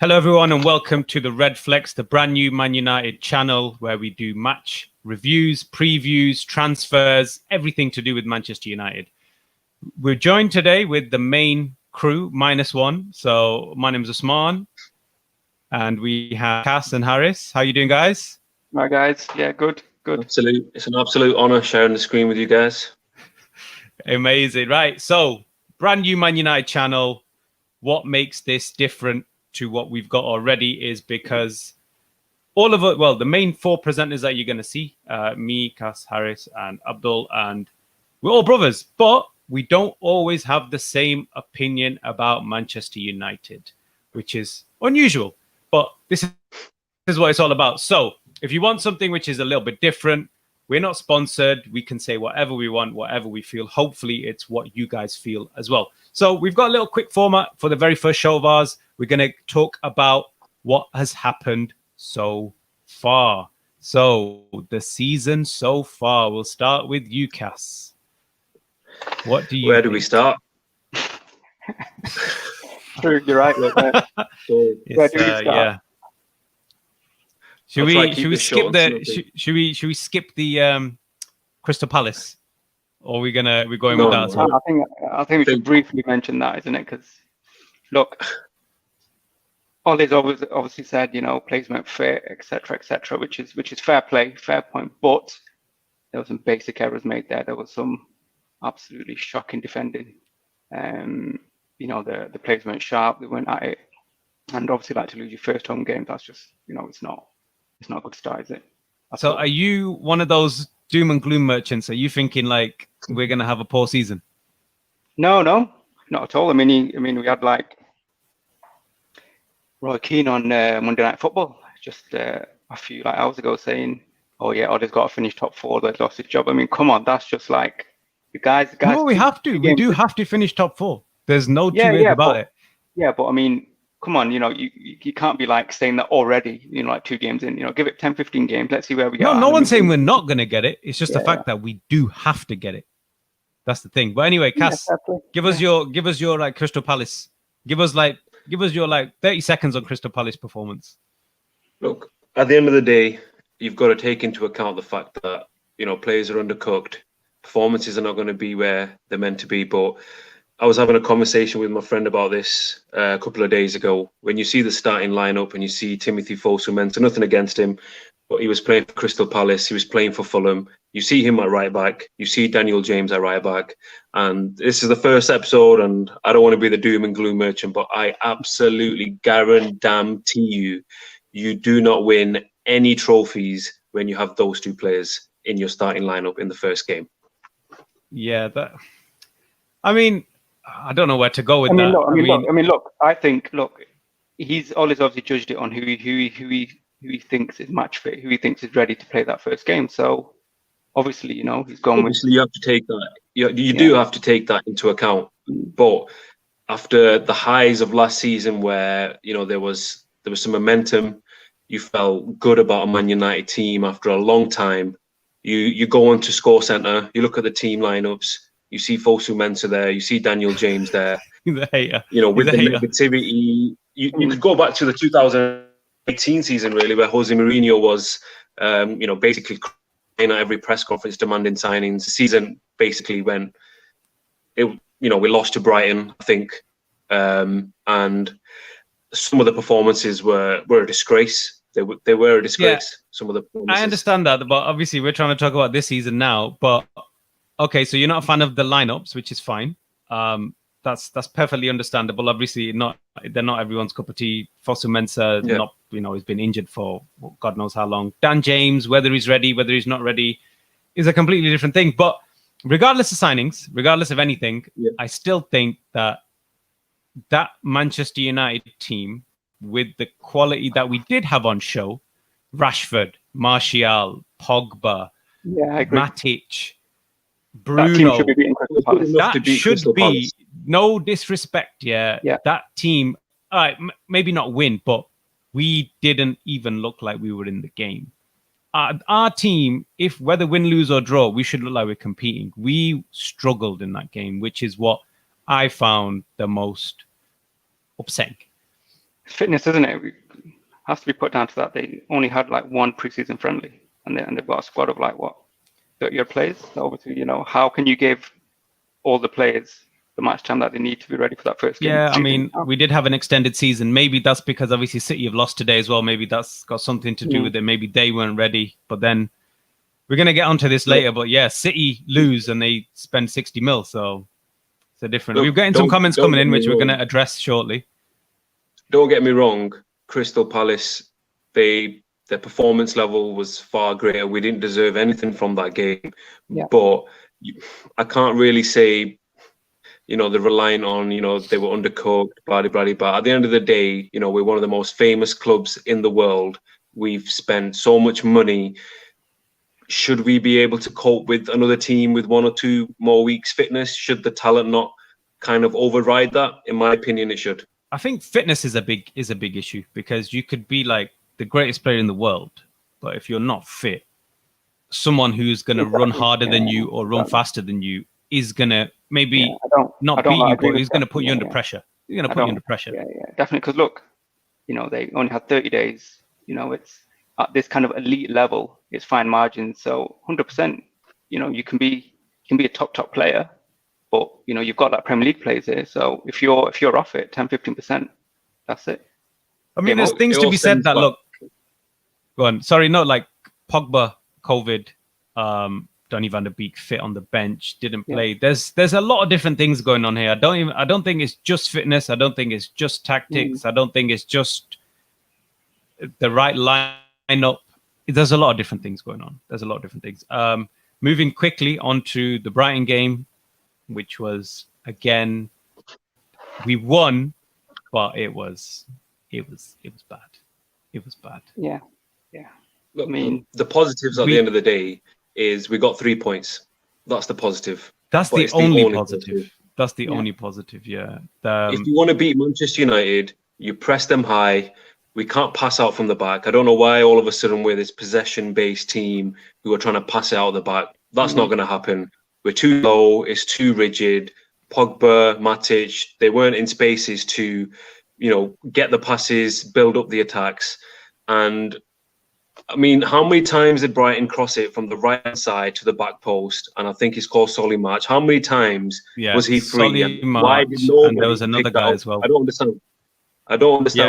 Hello, everyone, and welcome to the Red Flex, the brand new Man United channel where we do match reviews, previews, transfers, everything to do with Manchester United. We're joined today with the main crew, minus one. So my name is Usman, and we have Cass and Harris. How you doing, guys? Hi, guys. Yeah, good. It's an absolute honor sharing the screen with you guys. Amazing. Right. So brand new Man United channel. What makes this different to what we've got already is because all of it, well, the main four presenters that you're going to see, me, Cass, Harris, and Abdul, and we're all brothers, but we don't always have the same opinion about Manchester United, which is unusual, but this is what it's all about. So if you want something which is a little bit different, we're not sponsored. We can say whatever we want, whatever we feel. Hopefully it's what you guys feel as well. So we've got a little quick format for the very first show of ours. We're going to talk about what has happened so far. So the season so far. We'll start with you, Cass. What do you Where do we start? True, you're right. Where do we start? Yeah. Should we skip the Crystal Palace? Or we're going with that as well? I think we should briefly mention that, isn't it? Because look, Ollie's obviously said, players weren't fit, etc., which is fair play, fair point. But there were some basic errors made there. There was some absolutely shocking defending. The players weren't sharp, they weren't at it. And obviously, like, to lose your first home game, that's just, it's not a good start, is it? So are you one of those doom and gloom merchants? Are you thinking like we're going to have a poor season? No, not at all. I mean, we had like Roy Keane on Monday Night Football just a few hours ago saying, "Oh yeah, Ollie's got to finish top four. They've lost his job." I mean, come on, that's just like the guys. No, we have to. We do have to finish top four. There's no two ways about it. Yeah, but I mean, come on, you can't be like saying that already, like 2 games in, give it 10, 15 games. Let's see where we go. No one's saying we're not going to get it. It's just the fact that we do have to get it. That's the thing. But anyway, Cass, give us your like Crystal Palace. Give us your 30 seconds on Crystal Palace performance. Look, at the end of the day, you've got to take into account the fact that, players are undercooked. Performances are not going to be where they're meant to be, but I was having a conversation with my friend about this a couple of days ago. When you see the starting lineup and you see Timothy Fosu-Mensah, nothing against him, but he was playing for Crystal Palace, he was playing for Fulham. You see him at right back, you see Daniel James at right back. And this is the first episode, and I don't want to be the doom and gloom merchant, but I absolutely guarantee you do not win any trophies when you have those two players in your starting lineup in the first game. Yeah, I don't know where to go with that. Look. I think Ollie's obviously judged it on who he thinks is match fit, who he thinks is ready to play that first game. So obviously, he's gone. Obviously, you have to take that. You do have to take that into account. But after the highs of last season, where there was some momentum, you felt good about a Man United team after a long time. You go onto Score Centre, you look at the team lineups. You see Fosu-Mensah there. You see Daniel James there. The hater. With the negativity, you could go back to the 2018 season, really, where Jose Mourinho was, basically crying at every press conference demanding signings. The season basically went, we lost to Brighton, I think, and some of the performances were a disgrace. They were a disgrace. Yeah, some of the performances. I understand that, but obviously we're trying to talk about this season now, but. Okay, so you're not a fan of the lineups, which is fine. That's perfectly understandable. Obviously, they're not everyone's cup of tea. Fosu-Mensah, he's been injured for God knows how long. Dan James, whether he's ready, whether he's not ready, is a completely different thing. But regardless of signings, regardless of anything, I still think that Manchester United team, with the quality that we did have on show, Rashford, Martial, Pogba, Matic, Bruno, that should be no disrespect. That team, all right, maybe not win, but we didn't even look like we were in the game. Our team, if whether win, lose or draw, we should look like we're competing. We struggled in that game, which is what I found the most upsetting. fitness, isn't it? It has to be put down to that. They only had like one preseason friendly, and they've got a squad of like what 30-year players. So obviously, how can you give all the players the match time that they need to be ready for that first game? Yeah, I mean, we did have an extended season. Maybe that's because obviously City have lost today as well. Maybe that's got something to do with it. Maybe they weren't ready. But then we're going to get onto this later. But yeah, City lose and they spend 60 mil. So it's a different. We're getting some comments coming in, which we're going to address shortly. Don't get me wrong. Crystal Palace, their performance level was far greater. We didn't deserve anything from that game. Yeah. But I can't really say, they're relying on, they were undercooked, blah, blah, blah, blah. At the end of the day, we're one of the most famous clubs in the world. We've spent so much money. Should we be able to cope with another team with 1 or 2 more weeks fitness? Should the talent not kind of override that? In my opinion, it should. I think fitness is a big issue, because you could be like the greatest player in the world, but if you're not fit, someone who's going to run harder than you or run faster than you is going to maybe not beat you, but he's going to put you under pressure. He's going to put you under pressure. Yeah, definitely. Because look, they only had 30 days. It's at this kind of elite level. It's fine margins. So 100%. You can be a top player, but you've got that Premier League players here. So if you're off it 10-15%, that's it. I mean, there's things to be said that look. Go on. Sorry, no, like Pogba, COVID, Donny van der Beek fit on the bench, didn't play. Yeah. There's a lot of different things going on here. I don't think it's just fitness. I don't think it's just tactics. I don't think it's just the right lineup. There's a lot of different things going on. There's a lot of different things. Moving quickly onto the Brighton game, which was again, we won, but it was bad. It was bad. Yeah. Look, I mean, the positives at the end of the day is we got 3 points. That's the positive. That's the only positive. That's the only positive. Yeah. If you want to beat Manchester United, you press them high. We can't pass out from the back. I don't know why all of a sudden we're this possession-based team who are trying to pass it out the back. That's not going to happen. We're too low. It's too rigid. Pogba, Matic, they weren't in spaces to, get the passes, build up the attacks. And I mean, how many times did Brighton cross it from the right side to the back post? And I think it's called Solly March. How many times was he free? And why did nobody and there was another guy as well. I don't understand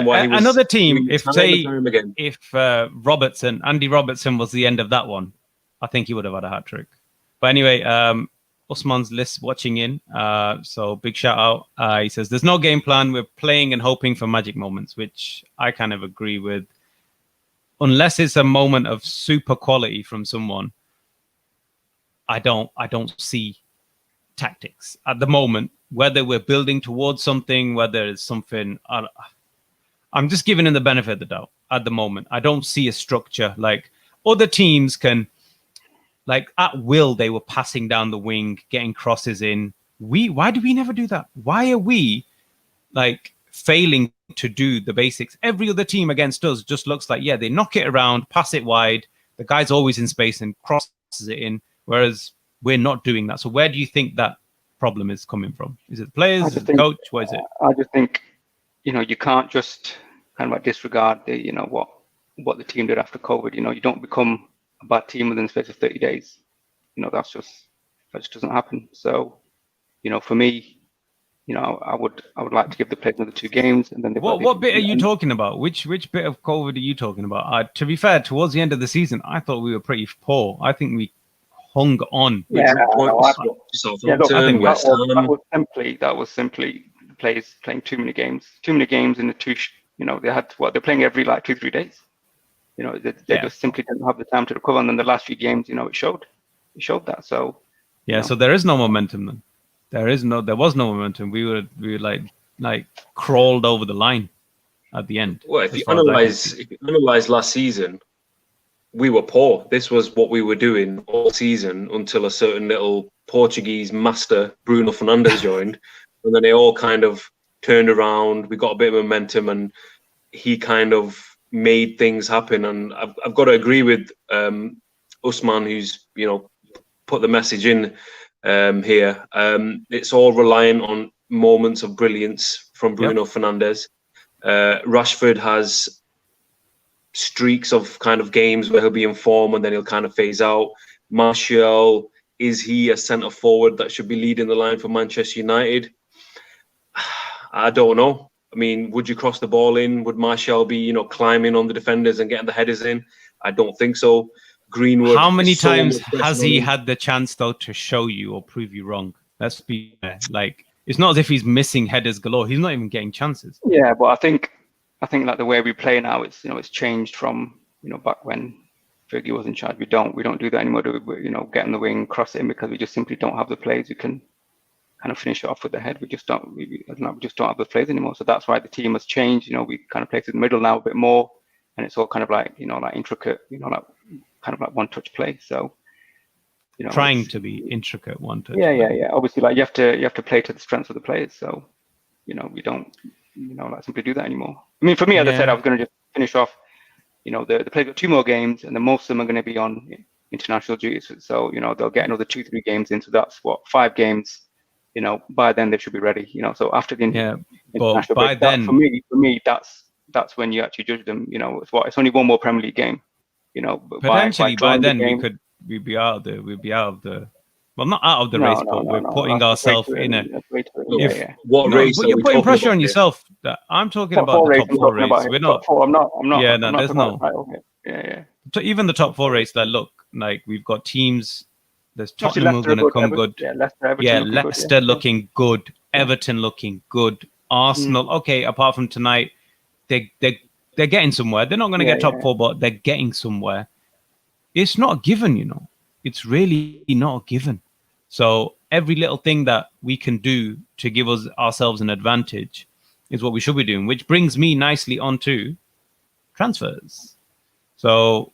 why he was another team. If Andy Robertson was the end of that one, I think he would have had a hat trick. But anyway, Usman's list watching in. So big shout out. He says there's no game plan. We're playing and hoping for magic moments, which I kind of agree with. Unless it's a moment of super quality from someone, I don't see tactics at the moment. Whether we're building towards something, whether it's something, I'm just giving him the benefit of the doubt at the moment. I don't see a structure like other teams can. Like at will, they were passing down the wing, getting crosses in. Why do we never do that? Why are we like failing to do the basics? Every other team against us just looks like, they knock it around, pass it wide. The guy's always in space and crosses it in, whereas we're not doing that. So where do you think that problem is coming from? Is it the players? Is it the coach? What is it? I just think, you can't just kind of like disregard the, what the team did after COVID. You don't become a bad team within the space of 30 days. That just doesn't happen. So, for me, I would like to give the players another 2 games, and then what bit are you talking about? Which bit of COVID are you talking about? To be fair, towards the end of the season, I thought we were pretty poor. I think we hung on. That was simply the players playing too many games in the 2. They had they're playing every 2-3 days. They just simply didn't have the time to recover, and then the last few games, it showed that. So so there is no momentum then. There was no momentum. We were like crawled over the line at the end. Well, if you analyze last season, we were poor. This was what we were doing all season until a certain little Portuguese master, Bruno Fernandes, joined, and then they all kind of turned around. We got a bit of momentum, and he kind of made things happen. And I've got to agree with Usman, who's put the message in here. It's all reliant on moments of brilliance from Bruno Fernandes. Rashford has streaks of kind of games where he'll be in form and then he'll kind of phase out. Martial, is he a centre forward that should be leading the line for Manchester United? I don't know. I mean, would you cross the ball in? Would Martial be, climbing on the defenders and getting the headers in? I don't think so. Greenwood. How many times has he had the chance though to show you or prove you wrong? Let's be fair. Like, it's not as if he's missing headers galore. He's not even getting chances. Yeah, but I think like the way we play now, it's it's changed from back when Fergie was in charge. We don't do that anymore. Get in the wing, cross it in, because we just simply don't have the players who can kind of finish it off with the head. We just don't have the players anymore. So that's why the team has changed. We kind of play to the middle now a bit more, and it's all kind of like like intricate, like kind of like one touch play. So trying to be intricate one touch. Yeah. Obviously, like you have to play to the strengths of the players. So we don't like simply do that anymore. I mean, for me, as I said, I was going to just finish off. The players got 2 more games, and then most of them are going to be on international duties. So they'll get another 2-3 games in. So that's 5 games. By then they should be ready. So after the international break, then, for me, that's when you actually judge them. It's only 1 more Premier League game. Potentially by then we'd be out of the. Well, not out of the race, but we're putting ourselves in a. What race? But you're putting pressure on yourself. That I'm talking about the top 4 race. We're not. I'm not. Yeah, no, there's no. Yeah. So even the top 4 race, like we've got teams. There's Tottenham who's going to come good. Yeah, Leicester looking good. Everton looking good. Arsenal, okay. Apart from tonight, they're getting somewhere. They're not going to get top 4, but they're getting somewhere. It's not a given, It's really not a given. So every little thing that we can do to give ourselves an advantage is what we should be doing, which brings me nicely onto transfers. So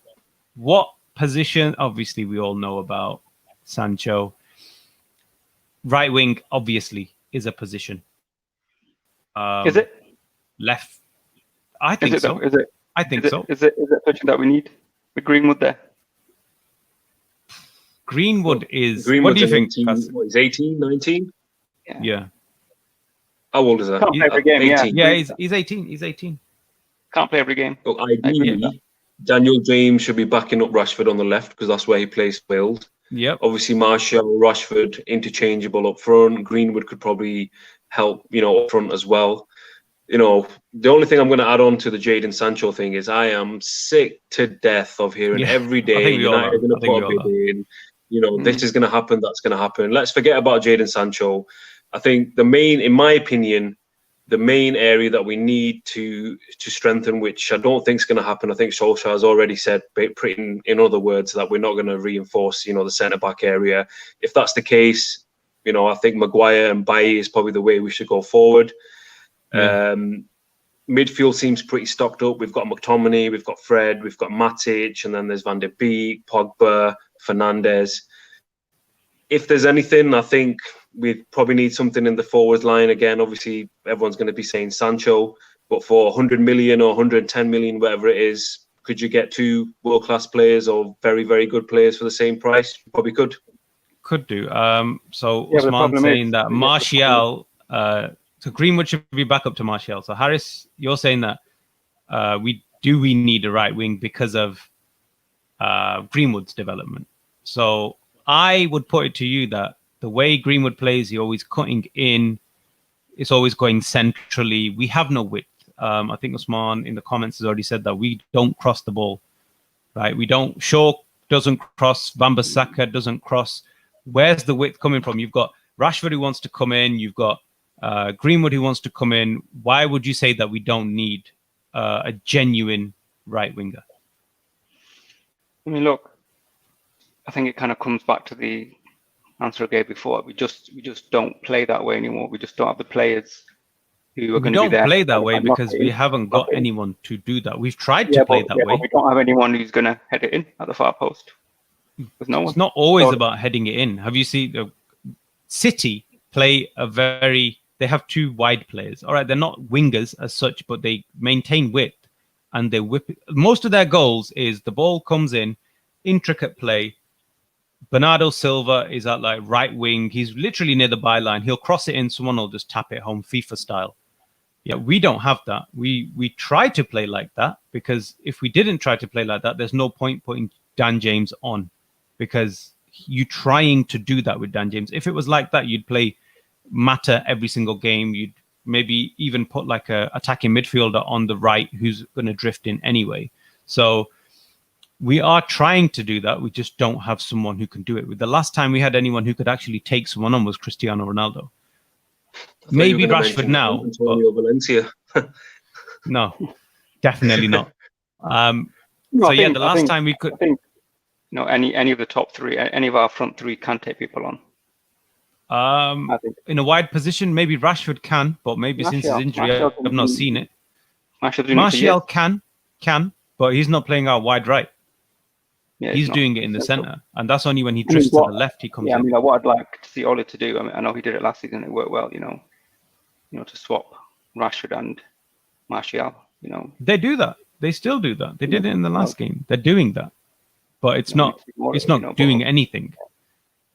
what position? Obviously, we all know about Sancho. Right wing, obviously, is a position. Is it? Left. I think so. Is it? I think so. Is it a position that we need with Greenwood there? Greenwood is. What do you think? He's 18, 19? Yeah. How old is that? Can't play every game. 18. Yeah, he's 18. He's 18. Can't play every game. Well, ideally, Daniel James should be backing up Rashford on the left because that's where he plays Wales. Yep. Obviously, Martial, Rashford, interchangeable up front. Greenwood could probably help, up front as well. The only thing I'm going to add on to the Jadon Sancho thing is I am sick to death of hearing every day United are going to put a bid in. This is going to happen, that's going to happen. Let's forget about Jadon Sancho. I think in my opinion, the main area that we need to strengthen, which I don't think is going to happen. I think Solskjaer has already said, in other words, that we're not going to reinforce, the centre-back area. If that's the case, I think Maguire and Bailly is probably the way we should go forward. Midfield seems pretty stocked up. We've got McTominay, we've got Fred, we've got Matic, and then there's Van der Beek, Pogba, Fernandes. If there's anything, I think we probably need something in the forwards line again. Obviously, everyone's going to be saying Sancho, but for 100 million or 110 million, whatever it is, could you get 2 world-class players or very, very good players for the same price? Probably could. Could do. So Usman saying that Martial, so Greenwood should be back up to Martial. So Harris, you're saying that we need a right wing because of Greenwood's development. So I would put it to you that the way Greenwood plays, he's always cutting in. It's always going centrally. We have no width. I think Usman in the comments has already said that we don't cross the ball, right? We don't. Shaw doesn't cross. Wan-Bissaka doesn't cross. Where's the width coming from? You've got Rashford who wants to come in. You've got Greenwood who wants to come in. Why would you say that we don't need a genuine right winger? I mean, look, I think it kind of comes back to the answer I gave before. We just don't play that way anymore. We just don't have the players who are going to be there. We don't play that way because we haven't got anyone to do that. We've tried to play that way. But we don't have anyone who's going to head it in at the far post. There's no one. It's not always about heading it in. Have you seen City play they have 2 wide players. All right, they're not wingers as such, but they maintain width and they whip it. Most of their goals is the ball comes in, intricate play. Bernardo Silva is at right wing. He's literally near the byline. He'll cross it in. Someone will just tap it home, FIFA style. Yeah, we don't have that. We try to play like that, because if we didn't try to play like that, there's no point putting Dan James on, because you trying to do that with Dan James. If it was like that, you'd play Mata every single game. You'd maybe even put like a attacking midfielder on the right who's going to drift in anyway. So we are trying to do that. We just don't have someone who can do it. With the last time we had anyone who could actually take someone on was Cristiano Ronaldo. Maybe Rashford now. Antonio Valencia. No, definitely not. No, So I yeah, think- the I last think- time we could. I think, any of the top three, any of our front three can take people on. I think In a wide position, maybe Rashford can, but maybe since his Martial- injury, Martial I've not seen it. Martial's doing it for years. Martial can, but he's not playing out wide right. Yeah, He's it's not- doing it in the it's not- center, and that's only when he I mean, drifts to what- the left he comes Yeah, I in. mean, like, what I'd like to see Ole to do. I mean, I know he did it last season. It worked well. To swap Rashford and Martial. They do that. They still do that. They did it in the last game. They're doing that, but it's not. It's not doing anything.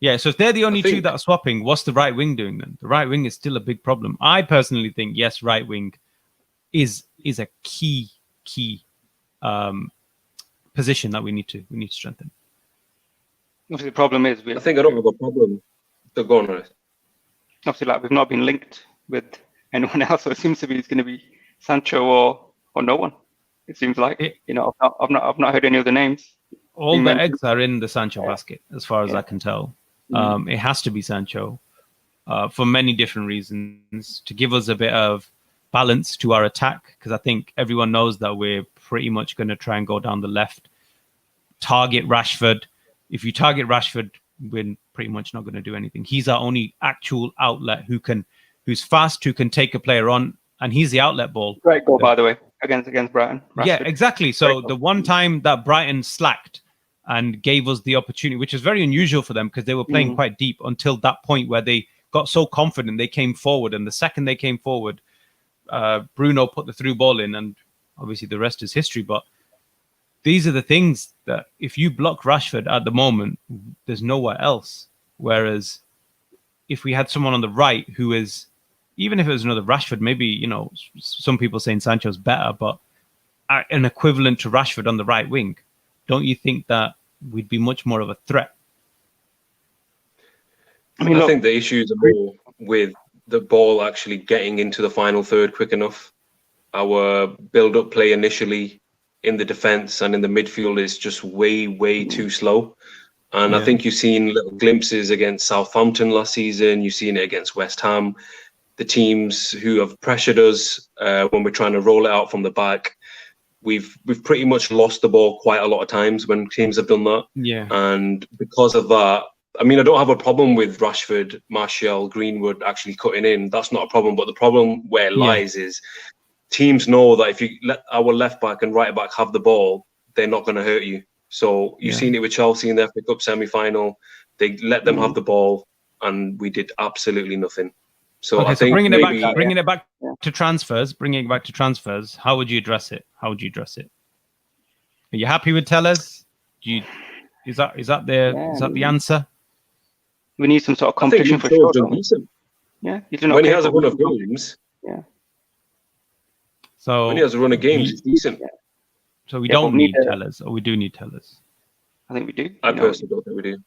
Yeah. So if they're the only two think- that are swapping, what's the right wing doing then? The right wing is still a big problem. I personally think yes, right wing is a key position that we need to strengthen. Obviously, the problem is I think I don't have a problem. So go on, right? obviously, like, we've not been linked with anyone else, so it seems to be it's going to be Sancho or no one. It seems like I've not heard any other names. All You the mentioned- eggs are in the Sancho basket, as far as I can tell. It has to be Sancho for many different reasons, to give us a bit of balance to our attack, because I think everyone knows that we're pretty much going to try and go down the left, target Rashford. If you target Rashford, we're pretty much not going to do anything. He's our only actual outlet who's fast, who can take a player on, and he's the outlet ball. Great goal, by the way, against Brighton. Yeah, Rashford. exactly. So Great the goal. one time that Brighton slacked and gave us the opportunity, which is very unusual for them because they were playing quite deep until that point where they got so confident they came forward. And the second they came forward, Bruno put the through ball in, and obviously the rest is history. But these are the things that if you block Rashford at the moment, there's nowhere else. Whereas if we had someone on the right who is, even if it was another Rashford, maybe, some people saying Sancho's better, but an equivalent to Rashford on the right wing, don't you think that we'd be much more of a threat? I mean, I look, think the issues are more with the ball actually getting into the final third quick enough. Our build-up play initially in the defence and in the midfield is just way too slow. And I think you've seen little glimpses against Southampton last season. You've seen it against West Ham. The teams who have pressured us when we're trying to roll it out from the back, we've pretty much lost the ball quite a lot of times when teams have done that. Yeah. And because of that, I mean, I don't have a problem with Rashford, Martial, Greenwood actually cutting in. That's not a problem. But the problem where it lies is teams know that if you let our left back and right back have the ball, they're not going to hurt you. So you've seen it with Chelsea in their FA Cup semi-final. They let them have the ball, and we did absolutely nothing. So Okay, I so think bringing maybe, it back to transfers, how would you address it? Are you happy with Tellers? Is that the answer? we need some sort of I think competition he's for sure. done don't we? decent. Yeah, he's doing When he okay, has a but run we of need some- games, Yeah, So when he has a run of games, it's decent. So we Yeah, but don't we need need tellers, or we do need tellers. I think we do. I personally don't think we do.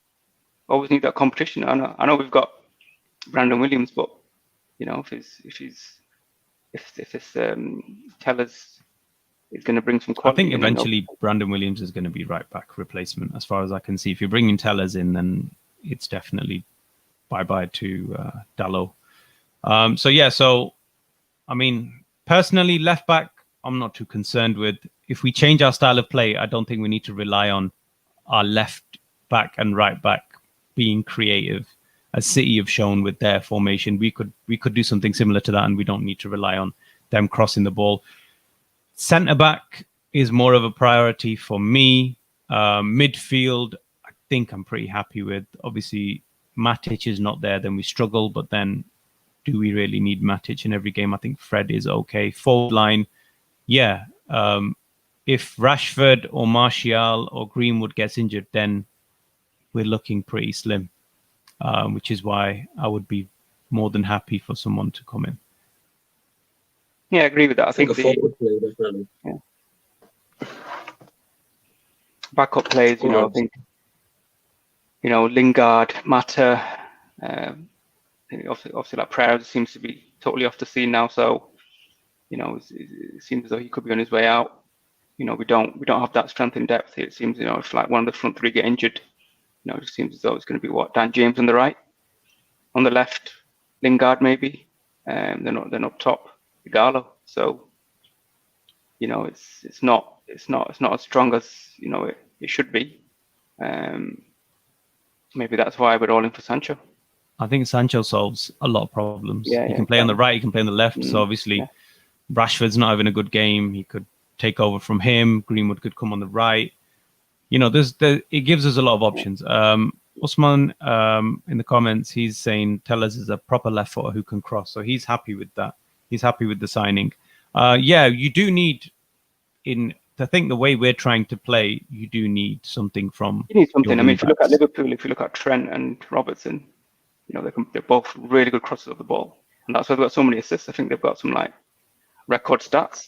Always need that competition. I know we've got Brandon Williams, but if this Tellers is going to bring some I quality. think eventually Brandon Williams is going to be right back replacement, as far as I can see. If you're bringing Tellers in, then it's definitely bye to Dalot. So I mean, personally, left back, I'm not too concerned with. If we change our style of play, I don't think we need to rely on our left back and right back being creative, as City have shown with their formation. We could do something similar to that, and we don't need to rely on them crossing the ball. Centre back is more of a priority for me. Midfield, I think I'm pretty happy with. Obviously, Matic is not there, then we struggle. But then, do we really need Matic in every game? I think Fred is okay. Forward line, yeah. If Rashford or Martial or Greenwood gets injured, then we're looking pretty slim, which is why I would be more than happy for someone to come in. Yeah, I agree with that. I think a the forward play, definitely. backup plays, I think, Lingard, Mata, obviously like Pereira seems to be totally off the scene now. So, it seems as though he could be on his way out. We don't have that strength in depth here. It seems, if like one of the front three get injured, it just seems as though it's going to be Dan James on the right, on the left, Lingard maybe, then up top, Igalo. So, it's not as strong as it should be. Maybe that's why we're all in for Sancho. I think Sancho solves a lot of problems. Yeah, he can play on the right, he can play on the left. So obviously, yeah. Rashford's not having a good game. He could take over from him. Greenwood could come on the right. It gives us a lot of options. Usman in the comments, he's saying Tellers is a proper left footer who can cross. So he's happy with that. He's happy with the signing. You do need, I think the way we're trying to play, you do need something from. You need something. I mean, if you look at Liverpool, if you look at Trent and Robertson, they're both really good crossers of the ball, and that's why they've got so many assists. I think they've got some like record stats,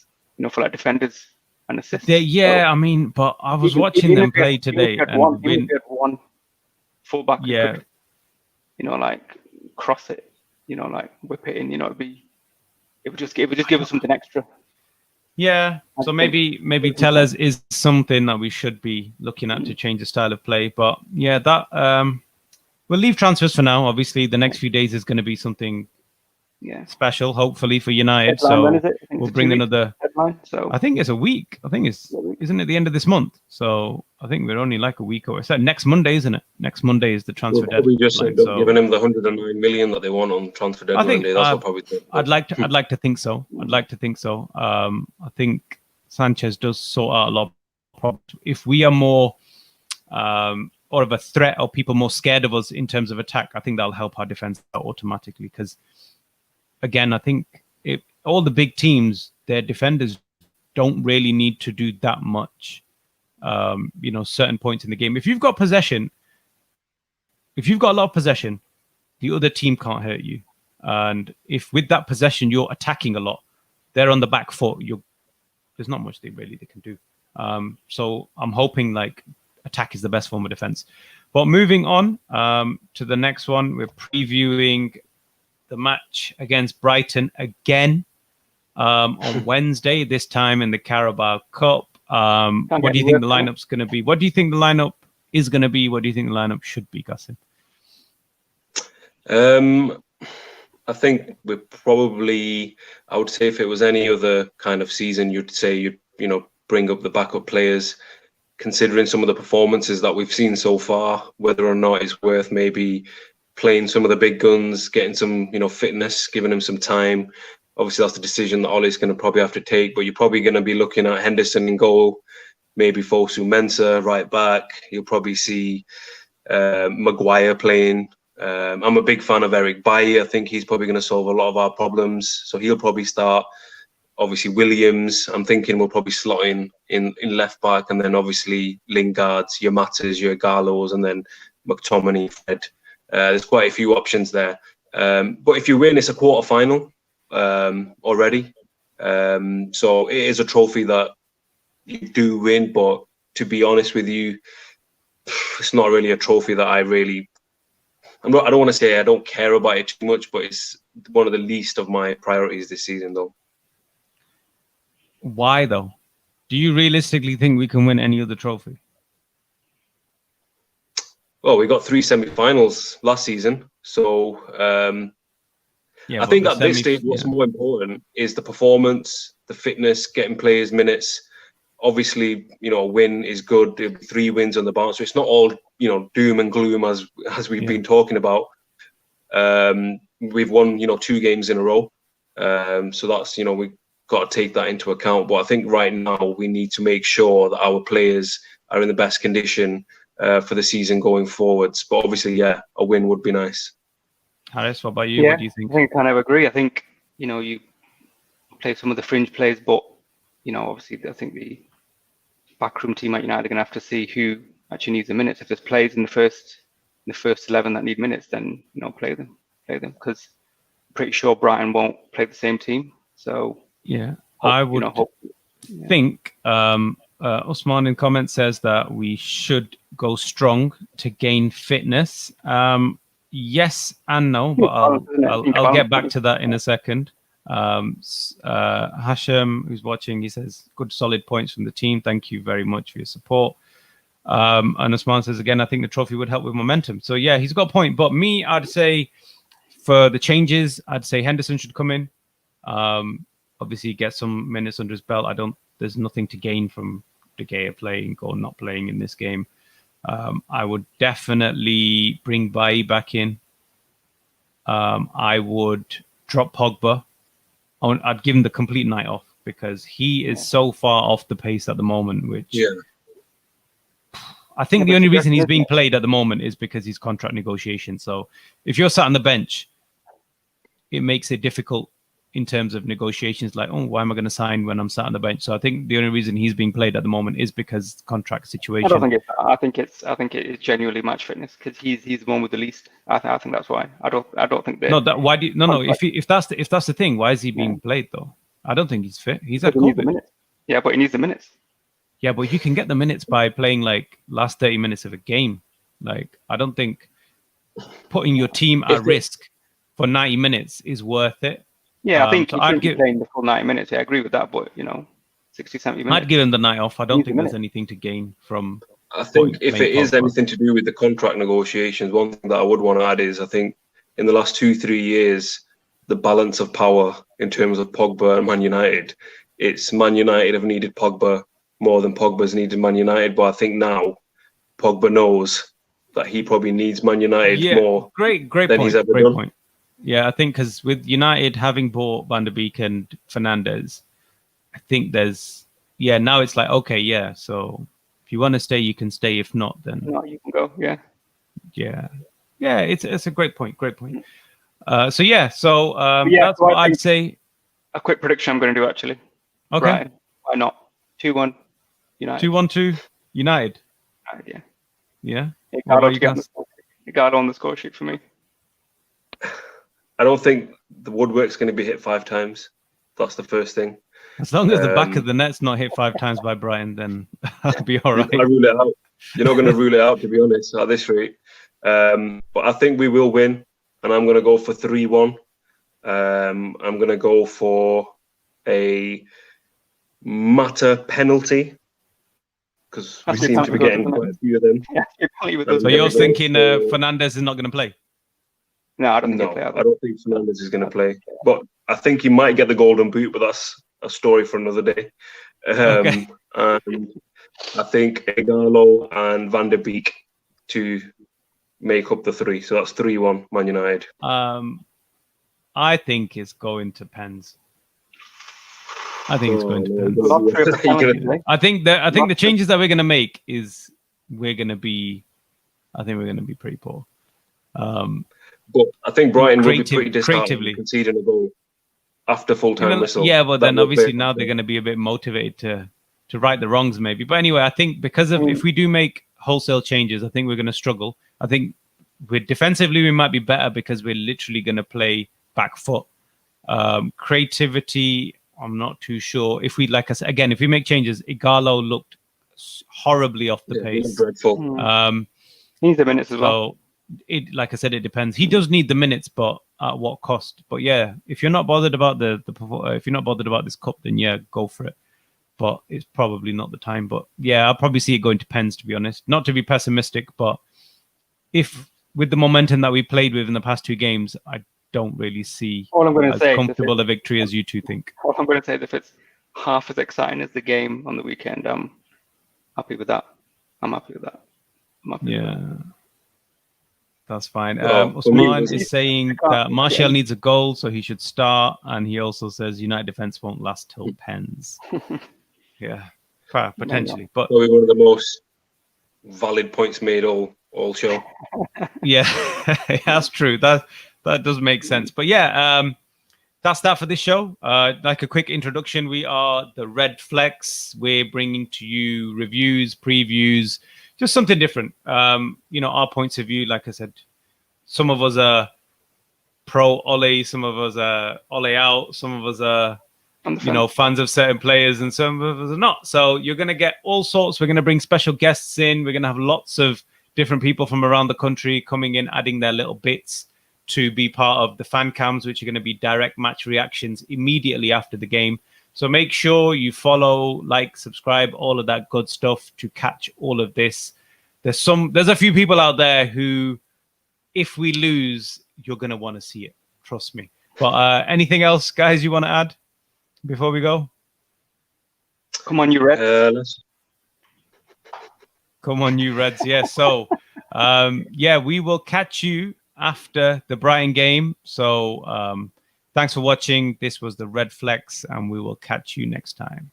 for like defenders and assists. I mean, but I was watching them play today, and one fullback, yeah, could, like cross it, like whip it in, it would just give us something extra. Yeah, so maybe Tellers is something that we should be looking at to change the style of play. But yeah, that we'll leave transfers for now. Obviously, the next few days is going to be something special, hopefully for United. Deadline, so we'll bring another deadline. So I think it's a week. I think isn't it the end of this month? So I think we're only like a week or so. Next Monday, isn't it? Next Monday is the transfer deadline. We just end up giving him the 109 million that they want on transfer deadline. I think That's what probably. I'd like to think so. I think Sanchez does sort out a lot of problems. If we are more or of a threat, or people more scared of us in terms of attack, I think that'll help our defense out automatically. Because again, I think all the big teams, their defenders don't really need to do that much. Certain points in the game. If you've got possession, if you've got a lot of possession, the other team can't hurt you. And if with that possession you're attacking a lot, they're on the back foot. There's not much they can do. So I'm hoping like attack is the best form of defense. But moving on to the next one, we're previewing the match against Brighton again on Wednesday, this time in the Carabao Cup. What do you think the lineup's going to be? What do you think the lineup is going to be? What do you think the lineup should be, Qasim? I think we're probably, I would say if it was any other kind of season, you'd say you'd bring up the backup players, considering some of the performances that we've seen so far, whether or not it's worth maybe playing some of the big guns, getting some, fitness, giving them some time. Obviously, that's the decision that Ollie's going to probably have to take, but you're probably going to be looking at Henderson in goal, maybe Fosu Mensah right back. You'll probably see Maguire playing. I'm a big fan of Eric Bailly. I think he's probably going to solve a lot of our problems. So he'll probably start. Obviously, Williams, I'm thinking we'll probably slot in left back, and then obviously Lingard's, your Matas, your Gallos, and then McTominay, Fred. There's quite a few options there. But if you win, it's a quarter-final already. So it is a trophy that you do win, but to be honest with you, it's not really a trophy that I don't want to say I don't care about it too much, but it's one of the least of my priorities this season, though. Why, though? Do you realistically think we can win any other trophy? Well, we got 3 semi-finals last season, so I think at this stage, what's more important is the performance, the fitness, getting players minutes. Obviously, a win is good. There'll be 3 wins on the bounce, so it's not all doom and gloom as we've been talking about. We've won 2 games in a row, so that's we've got to take that into account. But I think right now we need to make sure that our players are in the best condition for the season going forwards. But obviously, a win would be nice. Harris, what about you? What do you think? I think I kind of agree. I think you play some of the fringe players, but obviously I think the backroom team at United are going to have to see who actually needs the minutes. If there's players in the first 11 that need minutes, then play them because I'm pretty sure Brighton won't play the same team. So Yeah, I would think Osman in comments says that we should go strong to gain fitness. Yes and no, but I'll get back to that in a second. Hashem, who's watching, he says good solid points from the team. Thank you very much for your support. And Osman says again, I think the trophy would help with momentum. So yeah, he's got a point. But me, I'd say for the changes, I'd say Henderson should come in. Obviously get some minutes under his belt. There's nothing to gain from De Gea playing or not playing in this game. I would definitely bring Bailly back in. I would drop Pogba. I'd give him the complete night off because he is so far off the pace at the moment, which I think the only reason he's being played at the moment is because he's contract negotiation. So if you're sat on the bench, it makes it difficult in terms of negotiations, like, oh, why am I going to sign when I'm sat on the bench? So I think the only reason he's being played at the moment is because contract situation. I think it is genuinely match fitness because he's the one with the least. I think that's why. I don't think that. No, why do you, no. If that's the thing, why is he being played though? I don't think he's fit. He's at COVID. Yeah, but he needs the minutes. Yeah, but you can get the minutes by playing like last 30 minutes of a game. Like I don't think putting your team at risk for 90 minutes is worth it. Yeah, I think I'd give playing the full 90 minutes. Yeah, I agree with that, but 60, 70 minutes. I'd give him the night off. I don't think there's anything to gain from. I think if it is anything to do with the contract negotiations, one thing that I would want to add is I think in the last 2-3 years, the balance of power in terms of Pogba and Man United, it's Man United have needed Pogba more than Pogba's needed Man United. But I think now Pogba knows that he probably needs Man United more. Great than he's ever done. Point. Yeah, I think because with United having bought Van der Beek and Fernandes, I think there's now it's like, okay, yeah, so if you want to stay, you can stay. If not, then you can go. Yeah, it's a great point. So that's what I'd say. A quick prediction I'm going to do actually. Okay. Right. Why not? 2-1 United. 2-1-2 United. Yeah. You got on the score sheet for me. I don't think the woodwork's going to be hit 5 times. That's the first thing. As long as the back of the net's not hit 5 times by Brighton, then I'll be all right. I rule it out. You're not going to rule it out, to be honest, at this rate. But I think we will win, and I'm going to go for 3-1. I'm going to go for a Mata penalty because we seem to be getting quite a few of them. Yeah, so you're thinking Fernandes is not going to play? No, I don't think I don't think Fernandes is going to play. But I think he might get the golden boot, but that's a story for another day. And I think Ighalo and Van der Beek to make up the 3. So that's 3-1 Man United. I think it's going to pens. I think it's going to pens. I think the changes that we're going to make is we're going to be pretty poor. But I think Brighton will be pretty disheartened conceding a goal after full-time whistle. Yeah, but then obviously now they're going to be a bit motivated to right the wrongs maybe. But anyway, I think because of if we do make wholesale changes, I think we're going to struggle. I think defensively we might be better because we're literally going to play back foot. Creativity, I'm not too sure. If we, like I said, again, if we make changes, Ighalo looked horribly off the pace. Dreadful. He needs the minutes as well. Like I said, it depends. He does need the minutes, but at what cost? But yeah, if you're not bothered about if you're not bothered about this cup, then yeah, go for it. But it's probably not the time. But yeah, I'll probably see it going to pens, to be honest. Not to be pessimistic, but if with the momentum that we played with in the past 2 games, I don't really see as comfortable a victory as you two think. All I'm going to say is if it's half as exciting as the game on the weekend, I'm happy with that. That's fine. Osman is saying that Martial needs a goal, so he should start. And he also says United defense won't last till pens. Yeah, potentially. But probably one of the most valid points made all show. Yeah, that's true. That does make sense. But yeah, that's that for this show. Like a quick introduction, we are the Red Flex. We're bringing to you reviews, previews, just something different. Our points of view, like I said, some of us are pro Ole, some of us are Ole out, some of us are On the you know, fans of certain players and some of us are not. So you're going to get all sorts. We're going to bring special guests in. We're going to have lots of different people from around the country coming in, adding their little bits to be part of the fan cams, which are going to be direct match reactions immediately after the game. So make sure you follow, like, subscribe, all of that good stuff to catch all of this. There's a few people out there who, if we lose, you're going to want to see it. Trust me. But anything else, guys, you want to add before we go? Come on, you Reds. Come on, you Reds. Yeah. So, yeah, we will catch you after the Brighton game. So, thanks for watching. This was the Red Flex, and we will catch you next time.